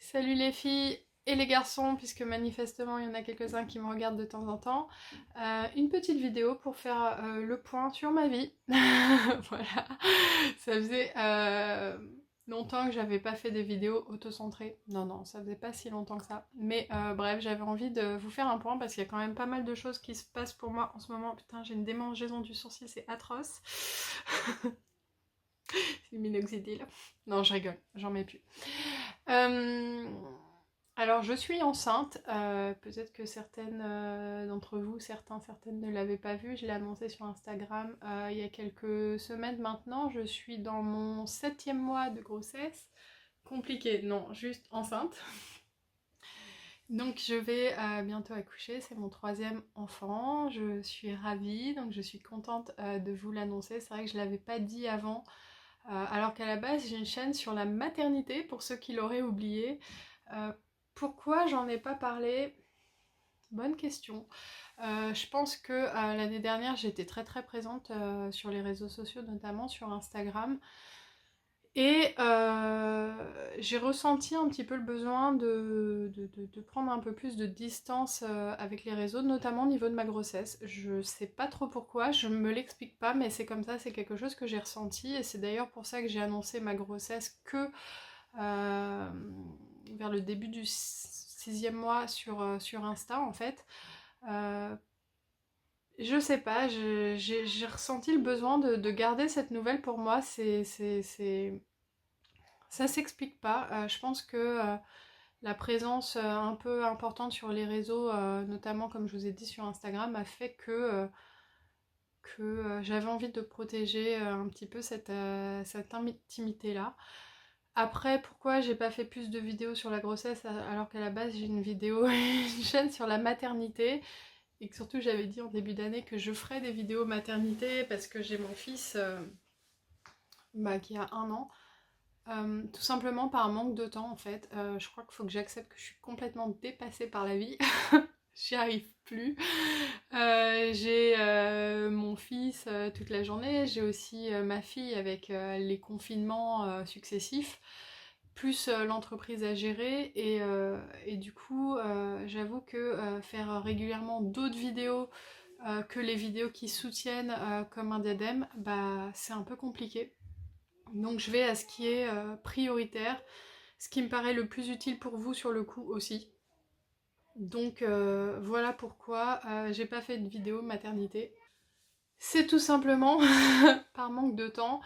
Salut les filles et les garçons, puisque manifestement il y en a quelques-uns qui me regardent de temps en temps. Une petite vidéo pour faire le point sur ma vie. Voilà, ça faisait longtemps que j'avais pas fait des vidéos auto-centrées. Non, ça faisait pas si longtemps que ça. Mais bref, j'avais envie de vous faire un point parce qu'il y a quand même pas mal de choses qui se passent pour moi en ce moment. Putain, j'ai une démangeaison du sourcil, c'est atroce. C'est minoxidil. Non, je rigole, j'en mets plus. Euh, alors, je suis enceinte. Peut-être que certaines d'entre vous, certaines ne l'avaient pas vu. Je l'ai annoncé sur Instagram il y a quelques semaines maintenant. Je suis dans mon 7e mois de grossesse. Compliqué, non, juste enceinte. Donc, je vais bientôt accoucher. C'est mon 3e enfant. Je suis ravie, donc je suis contente de vous l'annoncer. C'est vrai que je ne l'avais pas dit avant. Alors qu'à la base, j'ai une chaîne sur la maternité, pour ceux qui l'auraient oublié. Pourquoi j'en ai pas parlé? Bonne question. Je pense que l'année dernière, j'étais très très présente sur les réseaux sociaux, notamment sur Instagram. Et j'ai ressenti un petit peu le besoin de prendre un peu plus de distance avec les réseaux, notamment au niveau de ma grossesse. Je sais pas trop pourquoi, je me l'explique pas, mais c'est comme ça, c'est quelque chose que j'ai ressenti. Et c'est d'ailleurs pour ça que j'ai annoncé ma grossesse que euh, vers le début du 6e mois sur Insta en fait. Euh, je sais pas, j'ai ressenti le besoin de garder cette nouvelle pour moi. Ça s'explique pas. Je pense que la présence un peu importante sur les réseaux, notamment comme je vous ai dit sur Instagram, a fait que j'avais envie de protéger un petit peu cette intimité-là. Après, pourquoi j'ai pas fait plus de vidéos sur la grossesse alors qu'à la base j'ai une vidéo, une chaîne sur la maternité et que surtout j'avais dit en début d'année que je ferais des vidéos maternité parce que j'ai mon fils qui a 1 an. Tout simplement par manque de temps en fait. Je crois qu'il faut que j'accepte que je suis complètement dépassée par la vie. J'y arrive plus. J'ai mon fils toute la journée, j'ai aussi ma fille avec les confinements successifs, plus l'entreprise à gérer et du coup j'avoue que faire régulièrement d'autres vidéos que les vidéos qui soutiennent comme un diadème, bah c'est un peu compliqué. Donc je vais à ce qui est prioritaire, ce qui me paraît le plus utile pour vous sur le coup aussi. Donc voilà pourquoi j'ai pas fait de vidéo maternité. C'est tout simplement par manque de temps.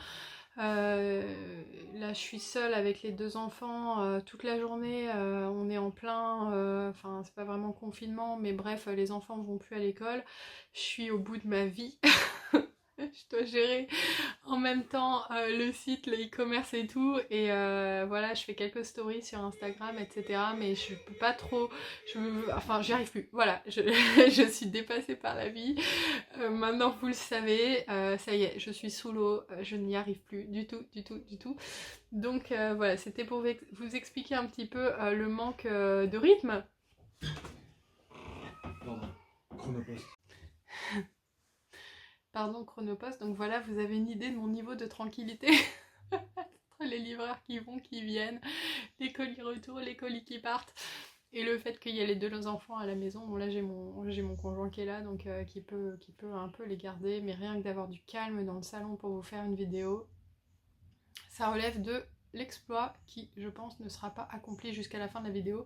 Là je suis seule avec les 2 enfants toute la journée, on est en plein, enfin c'est pas vraiment confinement, mais bref, les enfants vont plus à l'école. Je suis au bout de ma vie. Je dois gérer en même temps le site, le e-commerce et tout. Et voilà, je fais quelques stories sur Instagram, etc. Mais je peux pas trop. Enfin, j'y arrive plus. Voilà, je suis dépassée par la vie. Maintenant, vous le savez, ça y est, je suis sous l'eau. Je n'y arrive plus du tout, du tout, du tout. Donc voilà, c'était pour vous expliquer un petit peu le manque de rythme. Pardon, Chronopost. Pardon, Chronopost. Donc voilà, vous avez une idée de mon niveau de tranquillité. Entre les livreurs qui vont, qui viennent, les colis retour, les colis qui partent, et le fait qu'il y ait les 2 enfants à la maison. Bon là j'ai mon conjoint qui est là, donc qui peut un peu les garder, mais rien que d'avoir du calme dans le salon pour vous faire une vidéo, ça relève de l'exploit qui, je pense, ne sera pas accompli jusqu'à la fin de la vidéo.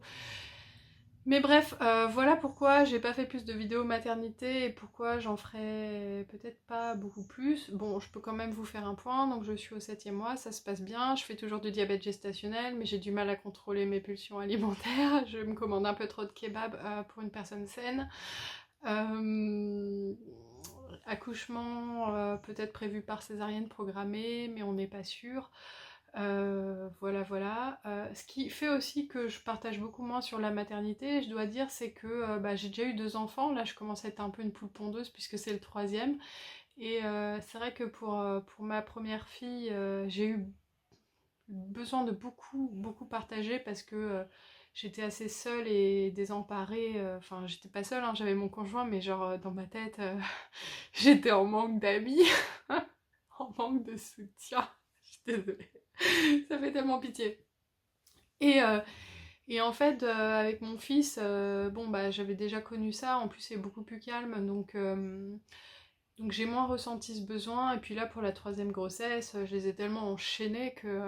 Mais bref, voilà pourquoi j'ai pas fait plus de vidéos maternité et pourquoi j'en ferai peut-être pas beaucoup plus. Bon, je peux quand même vous faire un point, donc je suis au 7e mois, ça se passe bien, je fais toujours du diabète gestationnel, mais j'ai du mal à contrôler mes pulsions alimentaires, je me commande un peu trop de kebab pour une personne saine. Accouchement peut-être prévu par césarienne programmée, mais on n'est pas sûr. Voilà. Ce qui fait aussi que je partage beaucoup moins sur la maternité, je dois dire, c'est que j'ai déjà eu 2 enfants. Là, je commence à être un peu une poule pondeuse puisque c'est le 3e. Et c'est vrai que pour ma première fille, j'ai eu besoin de beaucoup partager parce que j'étais assez seule et désemparée. Enfin, j'étais pas seule, hein, j'avais mon conjoint, mais genre dans ma tête, j'étais en manque d'amis, en manque de soutien. Je suis désolée. Ça fait tellement pitié. Et Et en fait, avec mon fils, bon bah j'avais déjà connu ça, en plus c'est beaucoup plus calme, donc j'ai moins ressenti ce besoin. Et puis là pour la troisième grossesse, je les ai tellement enchaînés que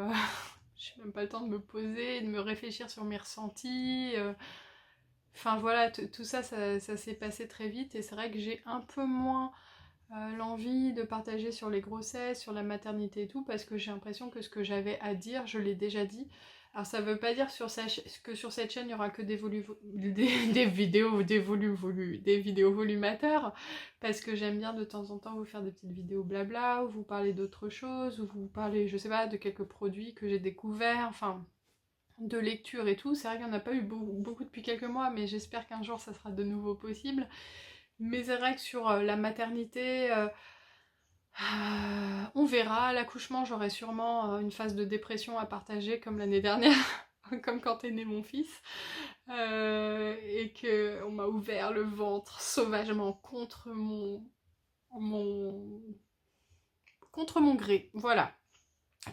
j'ai même pas le temps de me poser, de me réfléchir sur mes ressentis. Enfin voilà, tout ça, ça s'est passé très vite et c'est vrai que j'ai un peu moins l'envie de partager sur les grossesses, sur la maternité et tout, parce que j'ai l'impression que ce que j'avais à dire, je l'ai déjà dit. Alors ça veut pas dire que sur cette chaîne il y aura que des vidéos des vidéos volumateurs, parce que j'aime bien de temps en temps vous faire des petites vidéos blabla, ou vous parler d'autres choses, ou vous parler, je sais pas, de quelques produits que j'ai découverts, enfin de lecture et tout. C'est vrai qu'il n'y en a pas eu beaucoup depuis quelques mois, mais j'espère qu'un jour ça sera de nouveau possible. Mais c'est vrai que sur la maternité, on verra. À l'accouchement, j'aurai sûrement une phase de dépression à partager comme l'année dernière, comme quand est né mon fils. Et qu'on m'a ouvert le ventre sauvagement mon, contre mon gré. Voilà.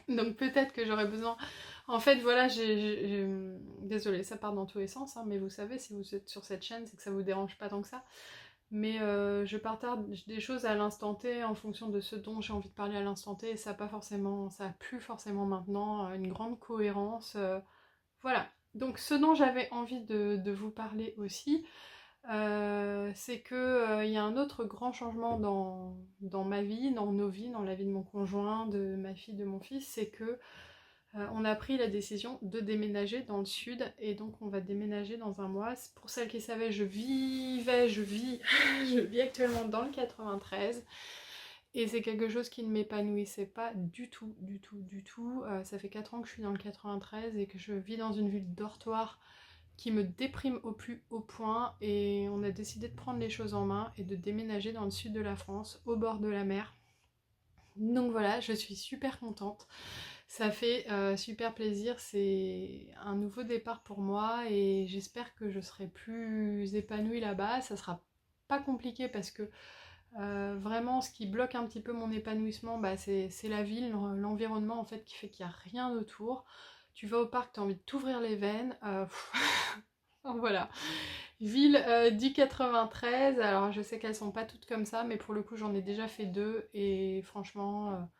Donc peut-être que j'aurais besoin... En fait, voilà, désolée, ça part dans tous les sens, hein, mais vous savez, si vous êtes sur cette chaîne, c'est que ça vous dérange pas tant que ça. Mais je partage des choses à l'instant T en fonction de ce dont j'ai envie de parler à l'instant T, et ça a plus forcément maintenant une grande cohérence. Voilà. Donc ce dont j'avais envie de vous parler aussi, c'est que y a un autre grand changement dans ma vie, dans nos vies, dans la vie de mon conjoint, de ma fille, de mon fils, c'est que on a pris la décision de déménager dans le sud, et donc on va déménager dans un mois. Pour celles qui savaient, je vis, je vis actuellement dans le 93, et c'est quelque chose qui ne m'épanouissait pas du tout, du tout, du tout. Ça fait 4 ans que je suis dans le 93 et que je vis dans une ville dortoir qui me déprime au plus haut point, et on a décidé de prendre les choses en main et de déménager dans le sud de la France, au bord de la mer. Donc voilà, je suis super contente. Ça fait super plaisir, c'est un nouveau départ pour moi et j'espère que je serai plus épanouie là-bas. Ça sera pas compliqué parce que vraiment ce qui bloque un petit peu mon épanouissement, bah, c'est la ville, l'environnement en fait qui fait qu'il n'y a rien autour. Tu vas au parc, tu as envie de t'ouvrir les veines. Voilà. Ville du 93, alors je sais qu'elles sont pas toutes comme ça, mais pour le coup j'en ai déjà fait deux et franchement,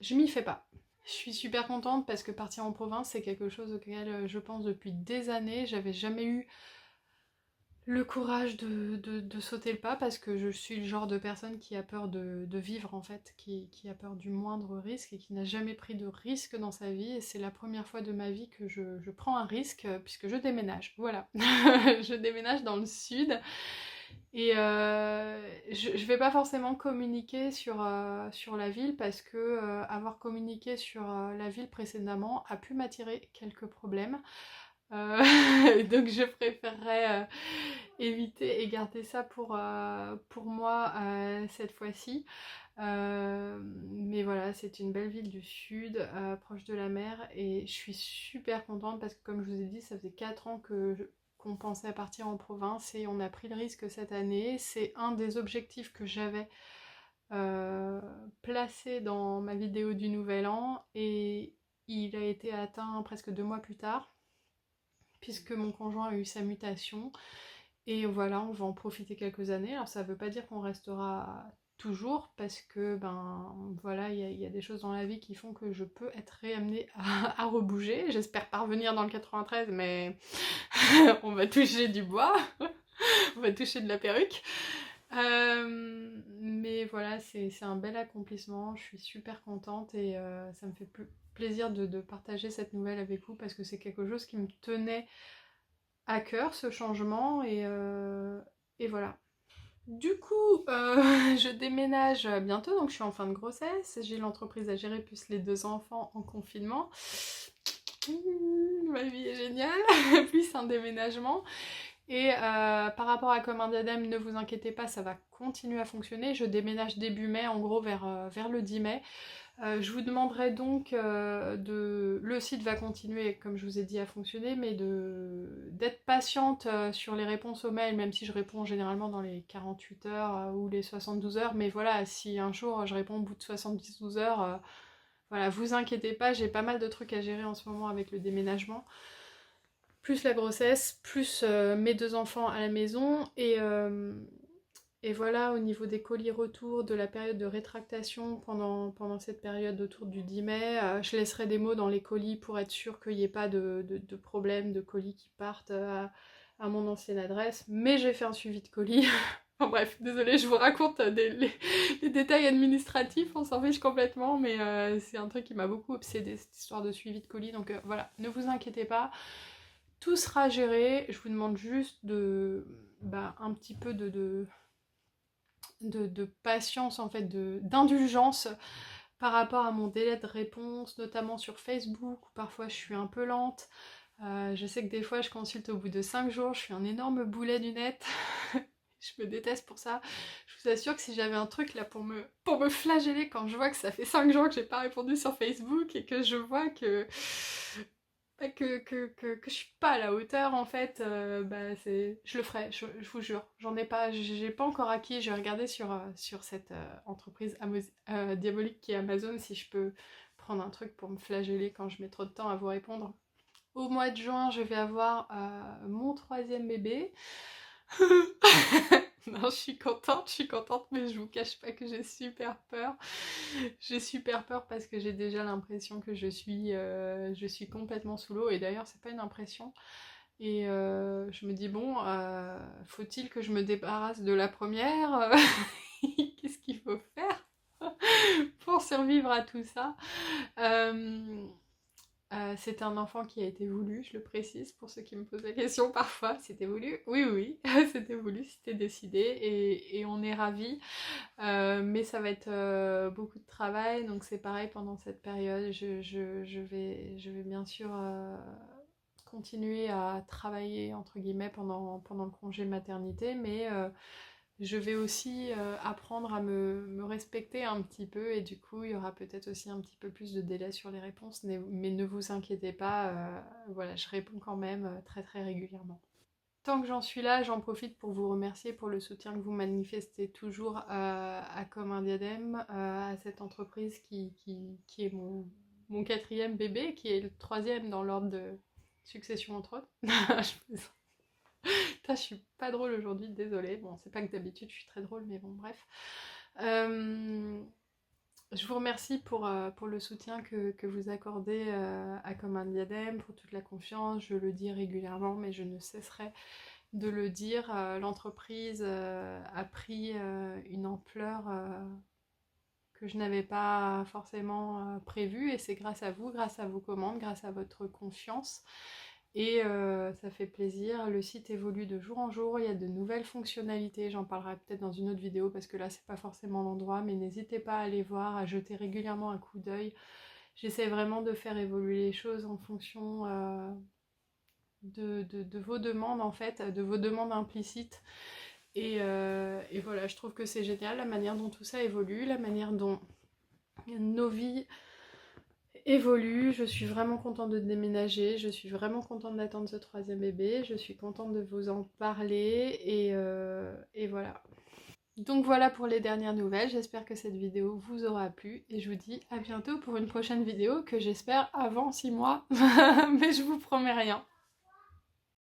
je m'y fais pas. Je suis super contente parce que partir en province, c'est quelque chose auquel je pense depuis des années. J'avais jamais eu le courage de sauter le pas parce que je suis le genre de personne qui a peur de vivre en fait, qui a peur du moindre risque et qui n'a jamais pris de risque dans sa vie. Et c'est la première fois de ma vie que je prends un risque puisque je déménage. Voilà, je déménage dans le sud. Et je vais pas forcément communiquer sur la ville parce que avoir communiqué sur la ville précédemment a pu m'attirer quelques problèmes. Donc je préférerais éviter et garder ça pour moi cette fois-ci. Mais voilà, c'est une belle ville du sud, proche de la mer, et je suis super contente parce que comme je vous ai dit, ça faisait 4 ans qu'on pensait à partir en province et on a pris le risque cette année. C'est un des objectifs que j'avais placé dans ma vidéo du Nouvel An et il a été atteint presque 2 mois plus tard puisque mon conjoint a eu sa mutation. Et voilà, on va en profiter quelques années. Alors ça veut pas dire qu'on restera toujours parce que ben voilà, il y a des choses dans la vie qui font que je peux être réamenée à rebouger. J'espère pas revenir dans le 93, mais on va toucher du bois, on va toucher de la perruque. Mais voilà, c'est un bel accomplissement, je suis super contente et ça me fait plaisir de partager cette nouvelle avec vous parce que c'est quelque chose qui me tenait à cœur, ce changement, et voilà. Du coup, je déménage bientôt, donc je suis en fin de grossesse, j'ai l'entreprise à gérer plus les 2 enfants en confinement. Ma vie est géniale, plus un déménagement. Et par rapport à Comme un diadème, ne vous inquiétez pas, ça va continuer à fonctionner. Je déménage début mai, en gros vers le 10 mai. Je vous demanderai donc le site va continuer, comme je vous ai dit, à fonctionner, mais d'être patiente sur les réponses aux mails, même si je réponds généralement dans les 48 heures ou les 72 heures. Mais voilà, si un jour je réponds au bout de 72 heures, voilà, vous inquiétez pas, j'ai pas mal de trucs à gérer en ce moment avec le déménagement. plus la grossesse, plus mes 2 enfants à la maison, et voilà, au niveau des colis retour, de la période de rétractation pendant cette période autour du 10 mai, je laisserai des mots dans les colis pour être sûre qu'il n'y ait pas de problème de colis qui partent à mon ancienne adresse, mais j'ai fait un suivi de colis. Enfin bref, désolée, je vous raconte les détails administratifs, on s'en fiche complètement, mais c'est un truc qui m'a beaucoup obsédée, cette histoire de suivi de colis, donc voilà, ne vous inquiétez pas, tout sera géré, je vous demande juste un petit peu de patience, en fait, d'indulgence par rapport à mon délai de réponse, notamment sur Facebook, où parfois je suis un peu lente. Je sais que des fois je consulte au bout de 5 jours, je suis un énorme boulet du net. Je me déteste pour ça. Je vous assure que si j'avais un truc là pour me flageller quand je vois que ça fait 5 jours que j'ai pas répondu sur Facebook et que je vois que je suis pas à la hauteur, en fait, je le ferai, je vous jure. J'ai pas encore acquis, je vais regarder sur cette entreprise diabolique qui est Amazon si je peux prendre un truc pour me flageller quand je mets trop de temps à vous répondre. Au mois de juin, je vais avoir mon 3e bébé. Non, je suis contente, mais je vous cache pas que j'ai super peur. J'ai super peur parce que j'ai déjà l'impression que je suis complètement sous l'eau, et d'ailleurs c'est pas une impression. Et je me dis bon, faut-il que je me débarrasse de la première? Qu'est-ce qu'il faut faire pour survivre à tout ça? C'est un enfant qui a été voulu, je le précise, pour ceux qui me posent la question parfois. C'était voulu? Oui, oui, c'était voulu, c'était décidé, et on est ravis. Mais ça va être beaucoup de travail, donc c'est pareil pendant cette période. Je vais bien sûr continuer à travailler, entre guillemets, pendant le congé maternité, mais je vais aussi apprendre à me respecter un petit peu, et du coup il y aura peut-être aussi un petit peu plus de délai sur les réponses, mais ne vous inquiétez pas, voilà, je réponds quand même très très régulièrement. Tant que j'en suis là, j'en profite pour vous remercier pour le soutien que vous manifestez toujours à Comme un Diadème, à cette entreprise qui est mon 4e bébé, qui est le 3e dans l'ordre de succession entre autres. Je plaisante. Putain, je suis pas drôle aujourd'hui, désolée. Bon, c'est pas que d'habitude je suis très drôle, mais bon, bref. Je vous remercie pour le soutien que vous accordez à Comme un Diadème, pour toute la confiance. Je le dis régulièrement, mais je ne cesserai de le dire. L'entreprise a pris une ampleur que je n'avais pas forcément prévue, et c'est grâce à vous, grâce à vos commandes, grâce à votre confiance. Et ça fait plaisir, le site évolue de jour en jour, il y a de nouvelles fonctionnalités, j'en parlerai peut-être dans une autre vidéo parce que là c'est pas forcément l'endroit, mais n'hésitez pas à aller voir, à jeter régulièrement un coup d'œil. J'essaie vraiment de faire évoluer les choses en fonction de vos demandes, en fait, de vos demandes implicites. Et voilà, je trouve que c'est génial la manière dont tout ça évolue, la manière dont nos vies évolue. Je suis vraiment contente de déménager, je suis vraiment contente d'attendre ce 3e bébé, je suis contente de vous en parler, et voilà. Donc voilà pour les dernières nouvelles, j'espère que cette vidéo vous aura plu, et je vous dis à bientôt pour une prochaine vidéo que j'espère avant 6 mois, mais je vous promets rien.